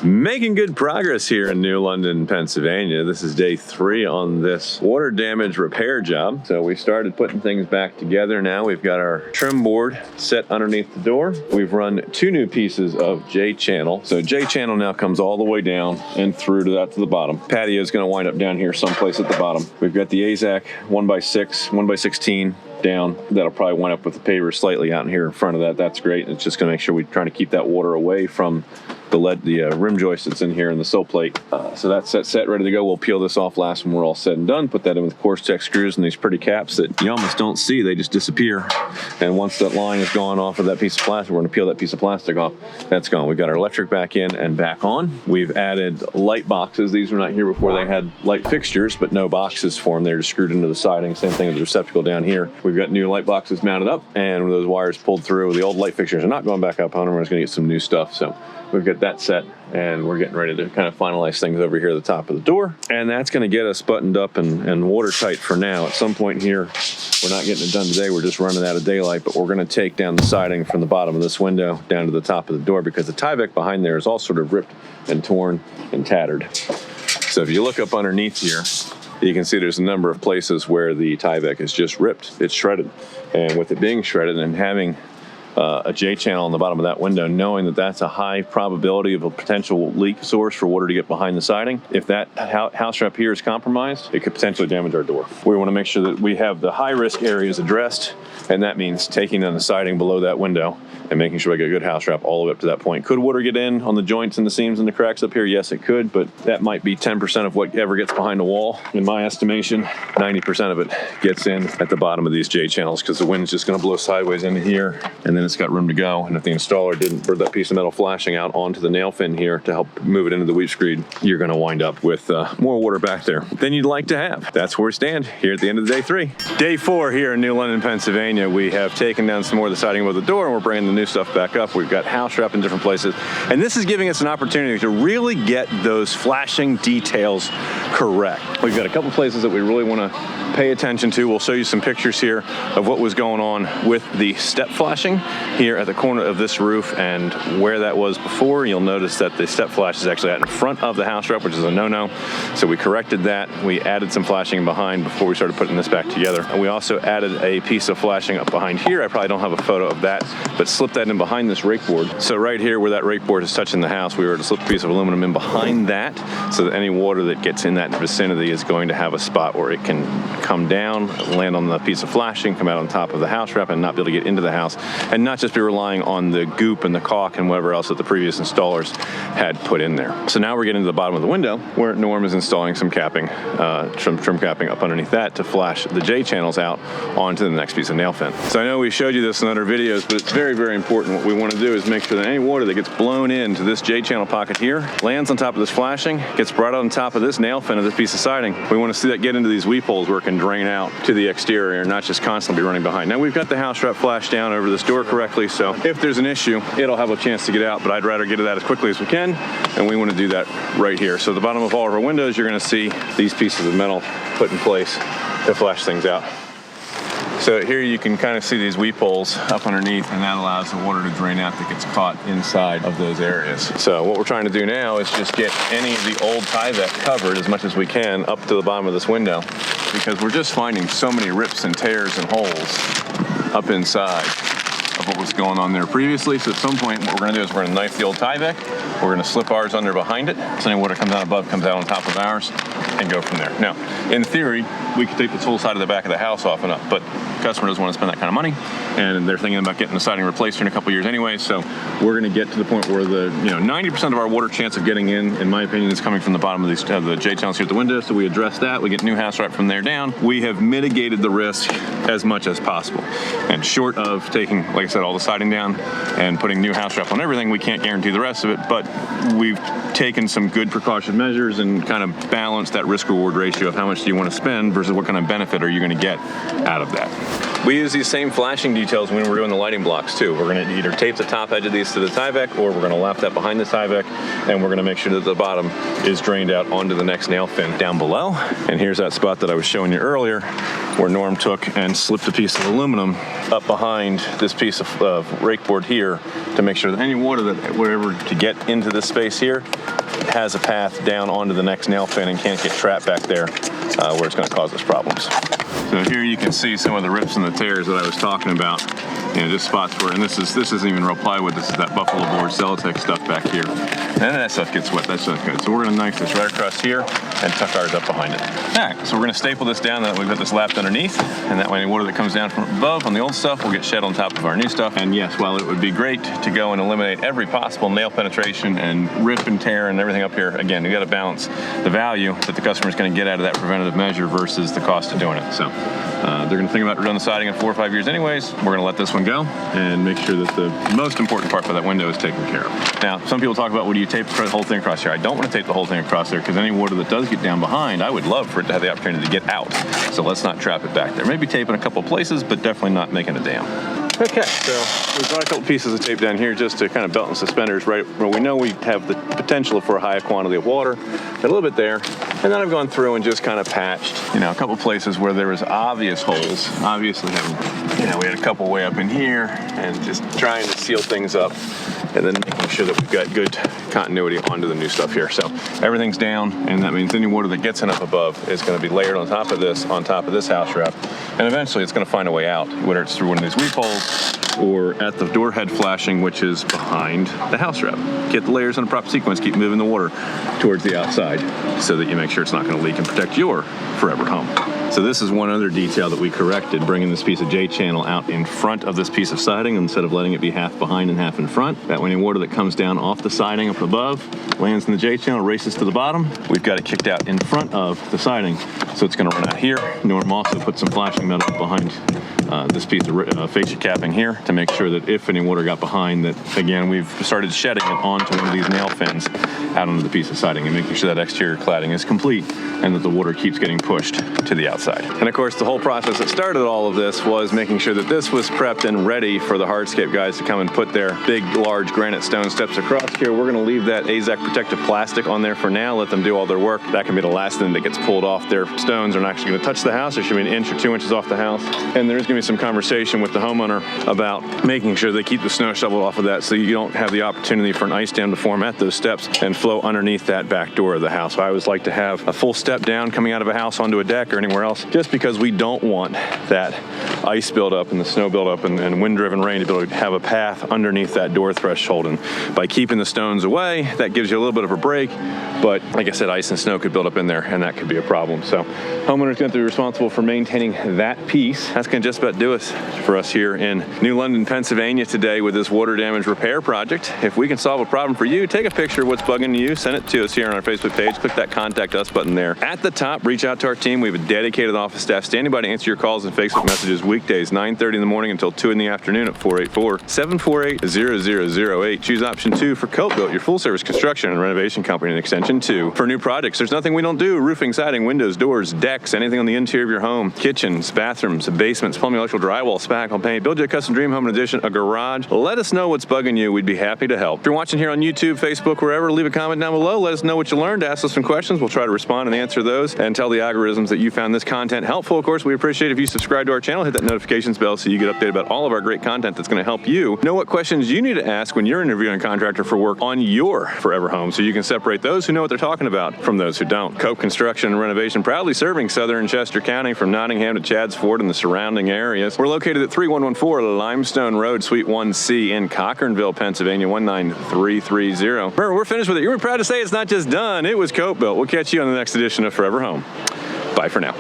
Making good progress here in New London, Pennsylvania. This is day 3 on this water damage repair job. So we started putting things back together now. We've got our trim board set underneath the door. We've run 2 new pieces of J-channel. So J-channel now comes all the way down and through to the bottom. Patio is going to wind up down here someplace at the bottom. We've got the AZAC 1x6, 1x16 down. That'll probably wind up with the paver slightly out in here in front of that. That's great. It's just going to make sure we're trying to keep that water away from the rim joist that's in here and the sill plate. So that's set, ready to go. We'll peel this off last when we're all said and done. Put that in with Corstex screws and these pretty caps that you almost don't see. They just disappear. And once that line is gone off of that piece of plastic, we're going to peel that piece of plastic off. That's gone. We've got our electric back in and back on. We've added light boxes. These were not here before. They had light fixtures, but no boxes for them. They're just screwed into the siding. Same thing with the receptacle down here. We've got new light boxes mounted up, and with those wires pulled through, the old light fixtures are not going back up on them. We're just going to get some new stuff. So we've got that set, and we're getting ready to kind of finalize things over here at the top of the door. And that's going to get us buttoned up and watertight for now. At some point here, we're not getting it done today. We're just running out of daylight, but we're going to take down the siding from the bottom of this window down to the top of the door because the Tyvek behind there is all sort of ripped and torn and tattered. So if you look up underneath here, you can see there's a number of places where the Tyvek is just ripped. It's shredded. And with it being shredded and having a J-channel on the bottom of that window, knowing that that's a high probability of a potential leak source for water to get behind the siding. If that house wrap here is compromised, it could potentially damage our door. We want to make sure that we have the high-risk areas addressed, and that means taking down the siding below that window and making sure we get a good house wrap all the way up to that point. Could water get in on the joints and the seams and the cracks up here? Yes, it could, but that might be 10% of whatever gets behind the wall. In my estimation, 90% of it gets in at the bottom of these J-channels because the wind's just going to blow sideways into here, and then it's got room to go. And if the installer didn't burn that piece of metal flashing out onto the nail fin here to help move it into the weep screed, you're going to wind up with more water back there than you'd like to have. That's where we stand here at the end of day 3. Day 4 here in New London, Pennsylvania. We have taken down some more of the siding above the door, and we're bringing the new stuff back up. We've got house wrap in different places, and this is giving us an opportunity to really get those flashing details correct. We've got a couple places that we really want to pay attention to. We'll show you some pictures here of what was going on with the step flashing here at the corner of this roof and where that was before. You'll notice that the step flash is actually out in front of the house wrap, which is a no-no. So we corrected that. We added some flashing behind before we started putting this back together. And we also added a piece of flashing up behind here. I probably don't have a photo of that, but slipped that in behind this rake board. So right here where that rake board is touching the house, we were to slip a piece of aluminum in behind that so that any water that gets in that vicinity is going to have a spot where it can come down, land on the piece of flashing, come out on top of the house wrap and not be able to get into the house, and not just be relying on the goop and the caulk and whatever else that the previous installers had put in there. So now we're getting to the bottom of the window where Norm is installing some capping, trim capping up underneath that to flash the J-channels out onto the next piece of nail fin. So I know we showed you this in other videos, but it's very, very important. What we want to do is make sure that any water that gets blown into this J-channel pocket here lands on top of this flashing, gets brought on top of this nail fin of this piece of siding. We want to see that get into these weep holes where it can drain out to the exterior and not just constantly be running behind. Now we've got the house wrap flashed down over this door correctly, so if there's an issue, it'll have a chance to get out, but I'd rather get to that as quickly as we can, and we want to do that right here. So at the bottom of all of our windows, you're going to see these pieces of metal put in place to flash things out. So here you can kind of see these weep holes up underneath, and that allows the water to drain out that gets caught inside of those areas. So what we're trying to do now is just get any of the old Tyvek covered as much as we can up to the bottom of this window, because we're just finding so many rips and tears and holes up inside of what was going on there previously. So at some point, what we're going to do is we're going to knife the old Tyvek. We're going to slip ours under behind it, so any water comes out above comes out on top of ours, and go from there. Now, in theory, we could take this whole side of the back of the house off and up, but the customer doesn't want to spend that kind of money, and they're thinking about getting the siding replaced in a couple years anyway. So we're going to get to the point where the 90% of our water chance of getting in my opinion, is coming from the bottom of these the J-channels here at the window. So we address that. We get new house wrap from there down. We have mitigated the risk as much as possible, and short of taking, like I said, all the siding down and putting new house wrap on everything, we can't guarantee the rest of it, but we've taken some good precaution measures and kind of balanced that that risk-reward ratio of how much do you want to spend versus what kind of benefit are you going to get out of that. We use these same flashing details when we're doing the lighting blocks too. We're going to either tape the top edge of these to the Tyvek, or we're going to lap that behind the Tyvek, and we're going to make sure that the bottom is drained out onto the next nail fin down below. And here's that spot that I was showing you earlier where Norm took and slipped a piece of aluminum up behind this piece of rake board here to make sure that any water that whatever to get into this space here has a path down onto the next nail fin and can't get trapped back there where it's going to cause us problems. So here you can see some of the rips and the tears that I was talking about. You know, just spots where, and this isn't even real plywood, this is that buffalo board Celotex stuff back here. And that stuff gets wet, that's not good. So we're gonna knife this right across here and tuck ours up behind it. All right, so we're gonna staple this down, that we've got this lapped underneath, and that way any water that comes down from above on the old stuff will get shed on top of our new stuff. And yes, while it would be great to go and eliminate every possible nail penetration and rip and tear and everything up here, again, we gotta balance the value that the customer's gonna get out of that preventative measure versus the cost of doing it. So they're gonna think about redoing the siding in 4 or 5 years anyways. We're gonna let this one go and make sure that the most important part for that window is taken care of. Now, some people talk about, well, do you tape the whole thing across here? I don't want to tape the whole thing across there because any water that does get down behind, I would love for it to have the opportunity to get out. So let's not trap it back there. Maybe tape in a couple of places, but definitely not making a dam. Okay, so we've got a couple pieces of tape down here just to kind of belt and suspenders right where we know we have the potential for a high quantity of water, a little bit there. And then I've gone through and just kind of patched, you know, a couple places where there was obvious holes. Obviously, we had a couple way up in here and just trying to seal things up and then making sure that we've got good continuity onto the new stuff here. So everything's down, and that means any water that gets in up above is going to be layered on top of this house wrap. And eventually it's going to find a way out, whether it's through one of these weep holes or at the door head flashing, which is behind the house wrap. Get the layers in a proper sequence, keep moving the water towards the outside so that you make sure it's not going to leak and protect your forever home. So this is one other detail that we corrected, bringing this piece of J-channel out in front of this piece of siding instead of letting it be half behind and half in front. That way any water that comes down off the siding up above lands in the J-channel, races to the bottom. We've got it kicked out in front of the siding, so it's going to run out here. Norm also put some flashing metal behind this piece of fascia capping here to make sure that if any water got behind, that again we've started shedding it onto one of these nail fins out onto the piece of siding and making sure that exterior cladding is complete and that the water keeps getting pushed to the outside. And of course the whole process that started all of this was making sure that this was prepped and ready for the hardscape guys to come and put their big large granite stone steps across here. We're going to leave that AZEK protective plastic on there for now, let them do all their work. That can be the last thing that gets pulled off. Their stones aren't actually going to touch the house. There should be an inch or 2 inches off the house, and there's going to be some conversation with the homeowner about making sure they keep the snow shoveled off of that so you don't have the opportunity for an ice dam to form at those steps and flow underneath that back door of the house. I always like to have a full step down coming out of a house onto a deck or anywhere else, just because we don't want that ice buildup and the snow buildup and wind-driven rain to be able to have a path underneath that door threshold. And by keeping the stones away, that gives you a little bit of a break. But like I said, ice and snow could build up in there, and that could be a problem. So homeowner's going to be responsible for maintaining that piece. That's going to just about do us for us here in New London, Pennsylvania today with this water damage repair project. If we can solve a problem for you, take a picture of what's bugging you, send it to us here on our Facebook page. Click that Contact Us button there. At the top, reach out to our team. We have a dedicated office staff standing by to answer your calls and Facebook messages weekdays, 9:30 in the morning until 2 in the afternoon at 484-748-0008. Choose option 2 for CopeBUILT, your full-service construction and renovation company, and extension 2 for new projects. There's nothing we don't do. Roofing, siding, windows, doors, decks, anything on the interior of your home, kitchens, bathrooms, basements, plumbing, electrical, drywall, spackle, paint, build you a custom dream home, an addition, a garage. Let us know what's bugging you. We'd be happy to help. If you're watching here on YouTube, Facebook, wherever, leave a comment down below. Let us know what you learned. Ask us some questions. We'll try to respond and answer those and tell the algorithms that you found this content helpful. Of course, we appreciate if you subscribe to our channel, hit that notifications bell so you get updated about all of our great content that's going to help you know what questions you need to ask when you're interviewing a contractor for work on your forever home, so you can separate those who know what they're talking about from those who don't. Cope Construction and Renovation, proudly serving southern Chester County from Nottingham to Chadds Ford and the surrounding areas. We're located at 3114 Limestone Road, Suite 1C in Cochranville, Pennsylvania, 19330. Remember, we're finished with it. You're proud to say it's not just done. It was CopeBUILT. We'll catch you on the next edition of Forever Home. Bye for now.